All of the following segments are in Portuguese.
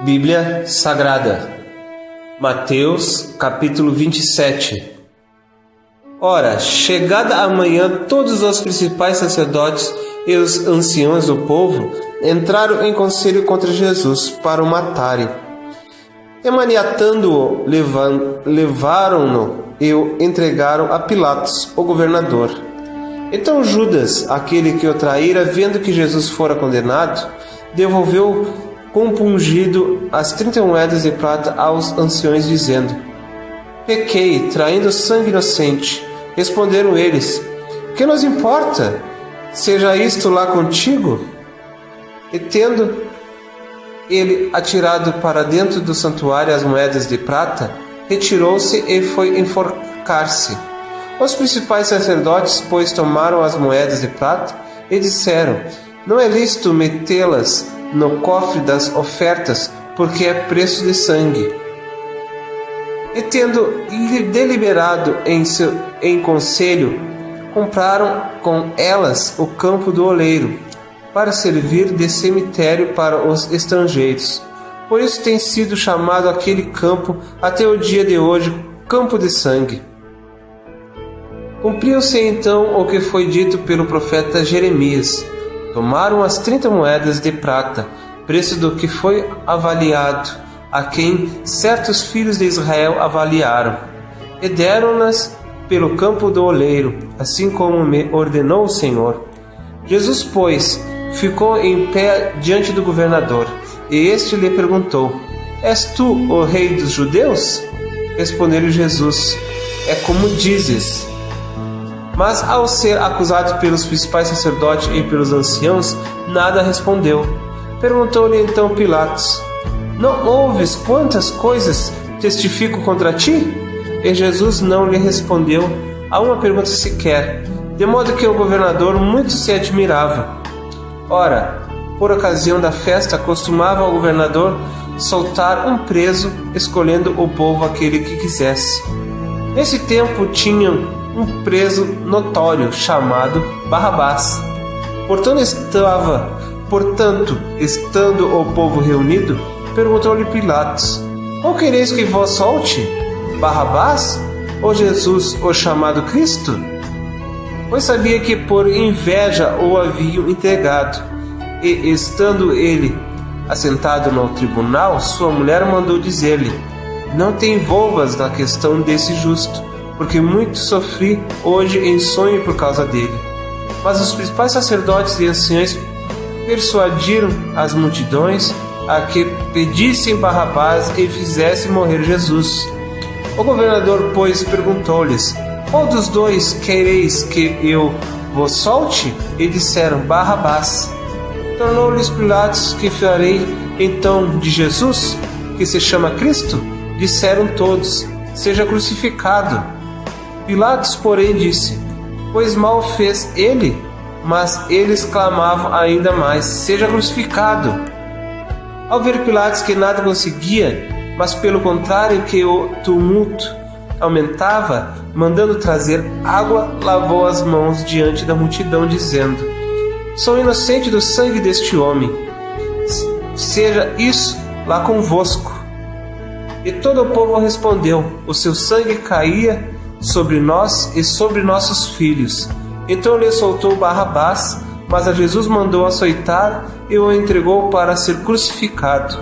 Bíblia Sagrada, Mateus capítulo 27. Ora, chegada a manhã, todos os principais sacerdotes e os anciãos do povo entraram em conselho contra Jesus para o matarem. E maniatando-o, levaram-no e o entregaram a Pilatos, o governador. Então Judas, aquele que o traíra, vendo que Jesus fora condenado, devolveu compungido as 30 moedas de prata aos anciões, dizendo: Pequei, traindo sangue inocente. Responderam eles: Que nos importa? Seja isto lá contigo? E tendo ele atirado para dentro do santuário as moedas de prata, retirou-se e foi enforcar-se. Os principais sacerdotes, pois, tomaram as moedas de prata e disseram: Não é lícito metê-las no cofre das ofertas, porque é preço de sangue. E tendo deliberado em conselho, compraram com elas o campo do oleiro, para servir de cemitério para os estrangeiros. Por isso tem sido chamado aquele campo até o dia de hoje Campo de Sangue. Cumpriu-se então o que foi dito pelo profeta Jeremias. Tomaram as 30 moedas de prata, preço do que foi avaliado, a quem certos filhos de Israel avaliaram, e deram-nas pelo campo do oleiro, assim como me ordenou o Senhor. Jesus, pois, ficou em pé diante do governador, e este lhe perguntou: És tu o rei dos judeus? Respondeu-lhe Jesus: É como dizes. Mas ao ser acusado pelos principais sacerdotes e pelos anciãos, nada respondeu. Perguntou-lhe então Pilatos: Não ouves quantas coisas testifico contra ti? E Jesus não lhe respondeu a uma pergunta sequer, de modo que o governador muito se admirava. Ora, por ocasião da festa, costumava o governador soltar um preso, escolhendo o povo aquele que quisesse. Nesse tempo tinham um preso notório chamado Barrabás. Portanto, estando o povo reunido, perguntou-lhe Pilatos: Qual quereis que vos solte? Barrabás ou Jesus, o chamado Cristo? Pois sabia que por inveja o haviam entregado. E, estando ele assentado no tribunal, sua mulher mandou dizer-lhe: Não te envolvas na questão desse justo, porque muito sofri hoje em sonho por causa dele. Mas os principais sacerdotes e anciões persuadiram as multidões a que pedissem Barrabás e fizessem morrer Jesus. O governador, pois, perguntou-lhes: Qual dos dois quereis que eu vos solte? E disseram: Barrabás. Tornou-lhes Pilatos: Que farei então de Jesus, que se chama Cristo? Disseram todos: Seja crucificado. Pilatos, porém, disse: Pois mal fez ele? Mas eles clamavam ainda mais: Seja crucificado. Ao ver Pilatos que nada conseguia, mas pelo contrário que o tumulto aumentava, mandando trazer água, lavou as mãos diante da multidão, dizendo: Sou inocente do sangue deste homem. Seja isso lá convosco. E todo o povo respondeu: O seu sangue caía sobre nós e sobre nossos filhos. Então lhe soltou Barrabás, mas a Jesus mandou açoitar e o entregou para ser crucificado.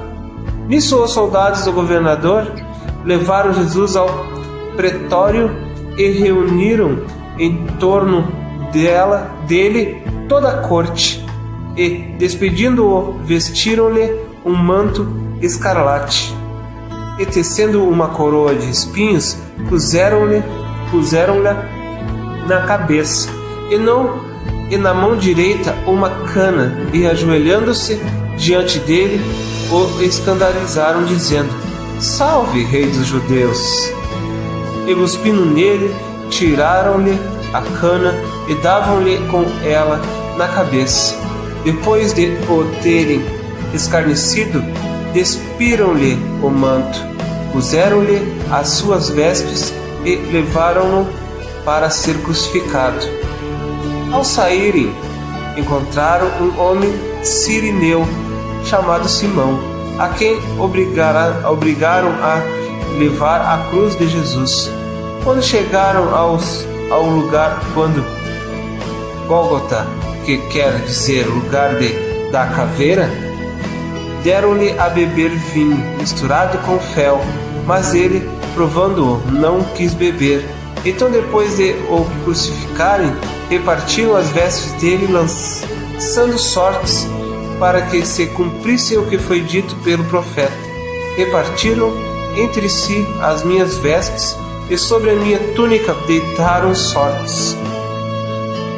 Nisso os soldados do governador levaram Jesus ao pretório e reuniram em torno dele toda a corte, e, despedindo-o, vestiram-lhe um manto escarlate, e tecendo uma coroa de espinhos, puseram-lhe na cabeça, e na mão direita uma cana, e ajoelhando-se diante dele, o escandalizaram, dizendo: Salve, rei dos judeus! E cuspindo nele, tiraram-lhe a cana e davam-lhe com ela na cabeça. Depois de o terem escarnecido, despiram-lhe o manto, puseram-lhe as suas vestes e levaram-no para ser crucificado. Ao saírem, encontraram um homem cirineu chamado Simão, a quem obrigaram a levar a cruz de Jesus. Quando chegaram ao lugar Gólgota, que quer dizer lugar da caveira, deram-lhe a beber vinho misturado com fel, mas ele, provando-o, não quis beber. Então, depois de o crucificarem, repartiram as vestes dele, lançando sortes para que se cumprisse o que foi dito pelo profeta. Repartiram entre si as minhas vestes, e sobre a minha túnica deitaram sortes.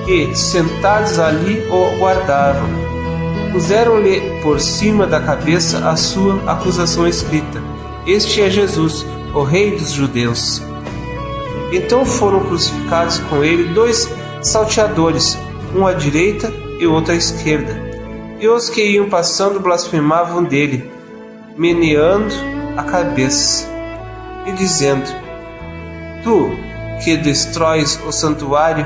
E, sentados ali, o guardavam. Puseram-lhe por cima da cabeça a sua acusação escrita: Este é Jesus, o Rei dos Judeus. Então foram crucificados com ele 2 salteadores, um à direita e outro à esquerda. E os que iam passando blasfemavam dele, meneando a cabeça e dizendo: Tu, que destróis o santuário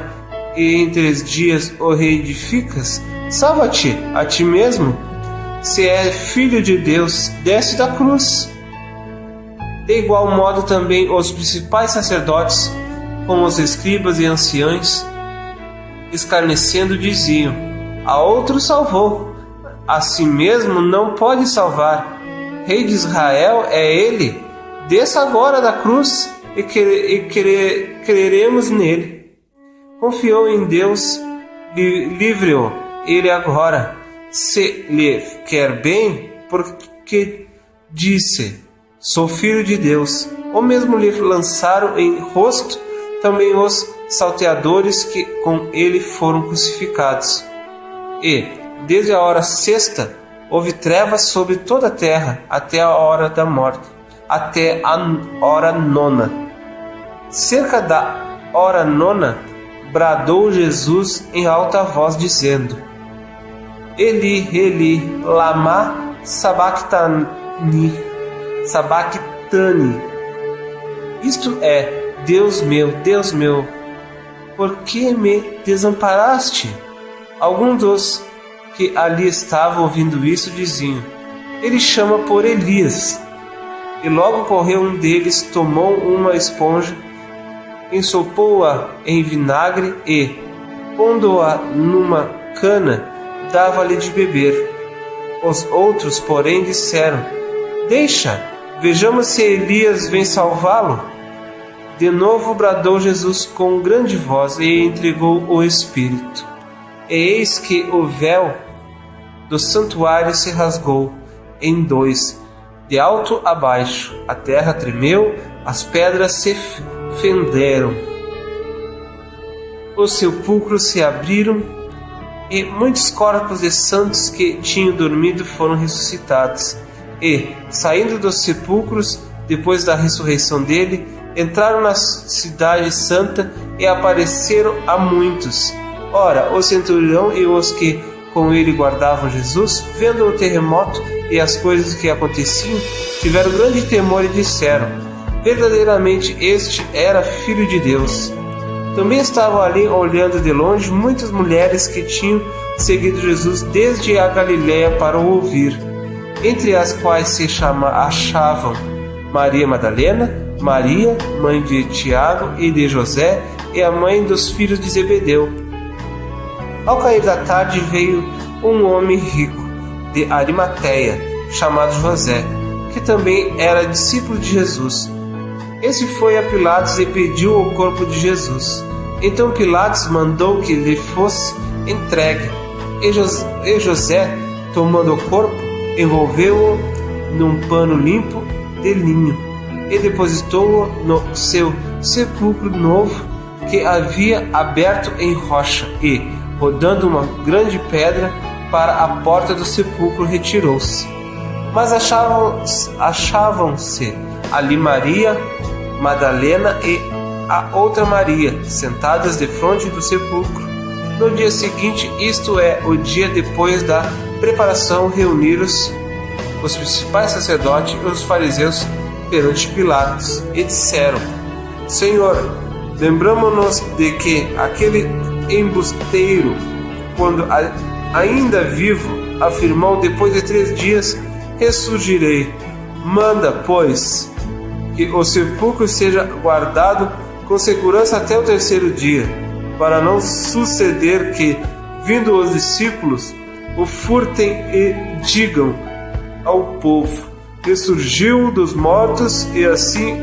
e em 3 dias o reedificas, salva-te a ti mesmo. Se é filho de Deus, desce da cruz. De igual modo também os principais sacerdotes, com os escribas e anciãos, escarnecendo, diziam: A outro salvou, a si mesmo não pode salvar. Rei de Israel é ele, desça agora da cruz e creremos nele. Confiou em Deus, livre-o ele agora, se lhe quer bem, porque disse: Sou filho de Deus. Ou mesmo lhe lançaram em rosto também os salteadores que com ele foram crucificados. E, desde a hora 6ª, houve trevas sobre toda a terra, até a hora da morte, até a hora 9ª. Cerca da hora 9ª, bradou Jesus em alta voz, dizendo: Eli, Eli, lama sabachthani. Isto é: Deus meu, por que me desamparaste? Alguns dos que ali estavam ouvindo isso diziam: Ele chama por Elias. E logo correu um deles, tomou uma esponja, ensopou-a em vinagre e, pondo-a numa cana, dava-lhe de beber. Os outros, porém, disseram: Deixa, vejamos se Elias vem salvá-lo. De novo bradou Jesus com grande voz e entregou o Espírito. E eis que o véu do santuário se rasgou em 2, de alto a baixo. A terra tremeu, as pedras se fenderam. Os sepulcros se abriram e muitos corpos de santos que tinham dormido foram ressuscitados. E, saindo dos sepulcros, depois da ressurreição dele, entraram na cidade santa e apareceram a muitos. Ora, o centurião e os que com ele guardavam Jesus, vendo o terremoto e as coisas que aconteciam, tiveram grande temor e disseram: Verdadeiramente este era Filho de Deus. Também estavam ali, olhando de longe, muitas mulheres que tinham seguido Jesus desde a Galiléia para o ouvir, entre as quais se achavam Maria Madalena, Maria, mãe de Tiago e de José, e a mãe dos filhos de Zebedeu. Ao cair da tarde veio um homem rico, de Arimateia, chamado José, que também era discípulo de Jesus. Esse foi a Pilatos e pediu o corpo de Jesus. Então Pilatos mandou que lhe fosse entregue. E José, tomando o corpo, envolveu-o num pano limpo de linho e depositou-o no seu sepulcro novo que havia aberto em rocha e, rodando uma grande pedra para a porta do sepulcro, retirou-se. Mas achavam-se ali Maria Madalena e a outra Maria, sentadas defronte do sepulcro. No dia seguinte, isto é, o dia depois da preparação, reuniram-se os principais sacerdotes e os fariseus perante Pilatos e disseram: Senhor, lembramo-nos de que aquele embusteiro, quando ainda vivo, afirmou: depois de 3 dias ressurgirei. Manda, pois, que o sepulcro seja guardado com segurança até o terceiro dia, para não suceder que, vindo os discípulos, o furtem e digam ao povo: ressurgiu dos mortos, e assim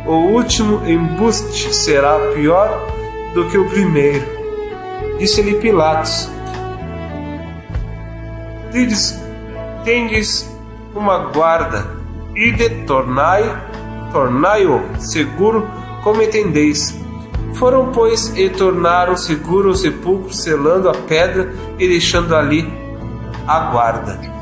o último embuste será pior do que o primeiro. Disse-lhe Pilatos: tendes uma guarda, ide tornai-o seguro como entendeis. Foram, pois, e tornaram seguro o sepulcro, selando a pedra e deixando ali a guarda.